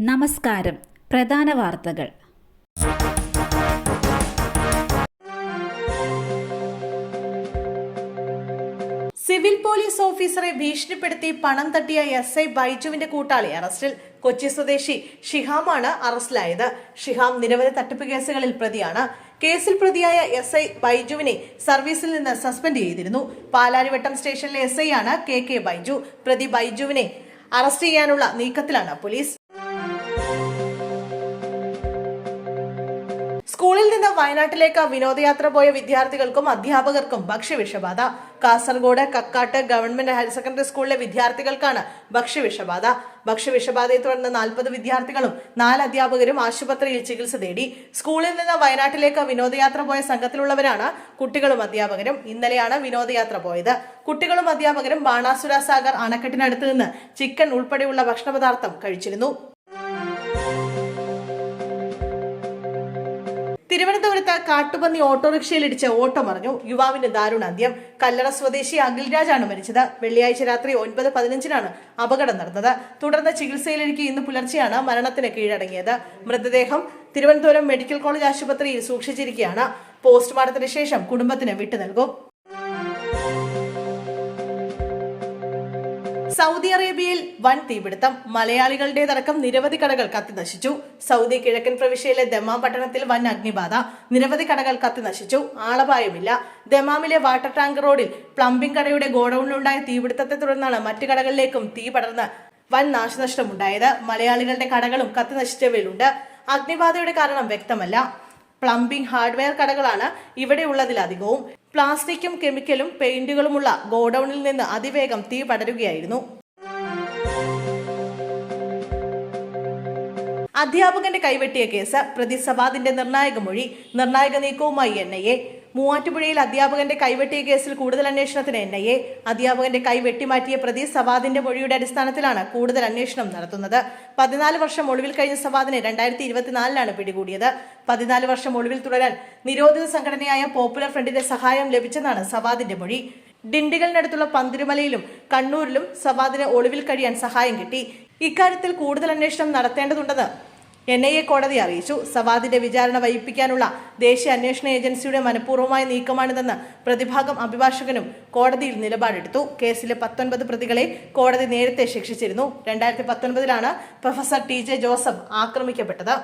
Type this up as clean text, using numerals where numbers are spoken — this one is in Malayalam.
നമസ്കാരം. പ്രധാന വാർത്തകൾ. സിവിൽ പോലീസ് ഓഫീസറെ ഭീഷണിപ്പെടുത്തി പണം തട്ടിയ SI ബൈജുവിന്റെ കൂട്ടാളി അറസ്റ്റിൽ. കൊച്ചി സ്വദേശി ഷിഹാമാണ് അറസ്റ്റിലായത്. ഷിഹാം നിരവധി തട്ടിപ്പ് കേസുകളിൽ പ്രതിയാണ്. കേസിൽ പ്രതിയായ SI ബൈജുവിനെ സർവീസിൽ നിന്ന് സസ്പെൻഡ് ചെയ്തിരുന്നു. പാലാരിവട്ടം സ്റ്റേഷനിലെ SI ആണ് KK ബൈജു. പ്രതി ബൈജുവിനെ അറസ്റ്റ് ചെയ്യാനുള്ള നീക്കത്തിലാണ് പോലീസ്. സ്കൂളിൽ നിന്ന് വയനാട്ടിലേക്ക് വിനോദയാത്ര പോയ വിദ്യാർത്ഥികൾക്കും അധ്യാപകർക്കും ഭക്ഷ്യവിഷബാധ. Kasaragod Kakkat government higher secondary സ്കൂളിലെ വിദ്യാർത്ഥികൾക്കാണ് ഭക്ഷ്യവിഷബാധ. ഭക്ഷ്യവിഷബാധയെ തുടർന്ന് 40 വിദ്യാർത്ഥികളും 4 അധ്യാപകരും ആശുപത്രിയിൽ ചികിത്സ തേടി. സ്കൂളിൽ നിന്ന് വയനാട്ടിലേക്ക് വിനോദയാത്ര പോയ സംഘത്തിലുള്ളവരാണ് കുട്ടികളും അധ്യാപകരും. ഇന്നലെയാണ് വിനോദയാത്ര പോയത്. കുട്ടികളും അധ്യാപകരും ബാണാസുര സാഗർ അണക്കെട്ടിനടുത്ത് നിന്ന് ചിക്കൻ ഉൾപ്പെടെയുള്ള ഭക്ഷണപദാർത്ഥം കഴിച്ചിരുന്നു. തിരുവനന്തപുരത്ത് കാട്ടുപന്നി ഓട്ടോറിക്ഷയിലിടിച്ച് ഓട്ടോ മറിഞ്ഞു. യുവാവിന്റെ ദാരുണാന്ത്യം. കല്ലറ സ്വദേശി അഖിൽരാജാണ് മരിച്ചത്. വെള്ളിയാഴ്ച രാത്രി 9:15 അപകടം നടന്നത്. തുടർന്ന് ചികിത്സയിലിരിക്കെ ഇന്ന് പുലർച്ചെയാണ് മരണത്തിന് കീഴടങ്ങിയത്. മൃതദേഹം തിരുവനന്തപുരം മെഡിക്കൽ കോളേജ് ആശുപത്രിയിൽ സൂക്ഷിച്ചിരിക്കുകയാണ്. പോസ്റ്റ്മോർട്ടത്തിന് ശേഷം കുടുംബത്തിന് വിട്ടു നൽകും. സൗദി അറേബ്യയിൽ വൻ തീപിടുത്തം. മലയാളികളുടേതടക്കം നിരവധി കടകൾ കത്തിനശിച്ചു. സൗദി കിഴക്കൻ പ്രവിശ്യയിലെ ദമാം പട്ടണത്തിൽ വൻ അഗ്നിബാധ. നിരവധി കടകൾ കത്തിനശിച്ചു. ആളപായമില്ല. ദമാമിലെ വാട്ടർ ടാങ്ക് റോഡിൽ പ്ലംബിംഗ് കടയുടെ ഗോഡൌണിലുണ്ടായ തീപിടുത്തത്തെ തുടർന്നാണ് മറ്റു കടകളിലേക്കും തീ പടർന്ന് വൻ നാശനഷ്ടമുണ്ടായത്. മലയാളികളുടെ കടകളും കത്തിനശിച്ചവയിലുണ്ട്. അഗ്നിബാധയുടെ കാരണം വ്യക്തമല്ല. പ്ലംബിംഗ് ഹാർഡ്വെയർ കടകളാണ് ഇവിടെയുള്ളതിലധികവും. പ്ലാസ്റ്റിക്കും കെമിക്കലും പെയിന്റുകളുമുള്ള ഗോഡൌണിൽ നിന്ന് അതിവേഗം തീ പടരുകയായിരുന്നു. അധ്യാപകന്റെ കൈവെട്ടിയ കേസ്. പ്രതി സവാദിന്റെ നിർണായക മൊഴി. നിർണായക നീക്കവുമായി NIA. മൂവാറ്റുപുഴയിൽ അധ്യാപകന്റെ കൈവെട്ടിയ കേസിൽ കൂടുതൽ അന്വേഷണത്തിന് NIA. അധ്യാപകന്റെ കൈ വെട്ടിമാറ്റിയ പ്രതി സവാദിന്റെ മൊഴിയുടെ അടിസ്ഥാനത്തിലാണ് കൂടുതൽ അന്വേഷണം നടത്തുന്നത്. 14 വർഷം ഒളിവിൽ കഴിഞ്ഞ സവാദിനെ 2024 പിടികൂടിയത്. 14 വർഷം ഒളിവിൽ തുടരാൻ നിരോധിത സംഘടനയായ പോപ്പുലർ ഫ്രണ്ടിന്റെ സഹായം ലഭിച്ചെന്നാണ് സവാദിന്റെ മൊഴി. ഡിണ്ടിഗലിനടുത്തുള്ള പന്തിരുമലയിലും കണ്ണൂരിലും സവാദിന് ഒളിവിൽ കഴിയാൻ സഹായം കിട്ടി. ഇക്കാര്യത്തിൽ കൂടുതൽ അന്വേഷണം നടത്തേണ്ടതുണ്ടെന്ന് NIA കോടതി അറിയിച്ചു. സവാദിന്റെ വിചാരണ വൈകിപ്പിക്കാനുള്ള ദേശീയ അന്വേഷണ ഏജൻസിയുടെ മനഃപൂർവ്വമായ നീക്കമാണിതെന്ന് പ്രതിഭാഗം അഭിഭാഷകനും കോടതിയിൽ നിലപാടെടുത്തു. കേസിലെ 19 പ്രതികളെ കോടതി നേരത്തെ ശിക്ഷിച്ചിരുന്നു. 2019 പ്രൊഫസർ TJ ജോസഫ് ആക്രമിക്കപ്പെട്ടത്.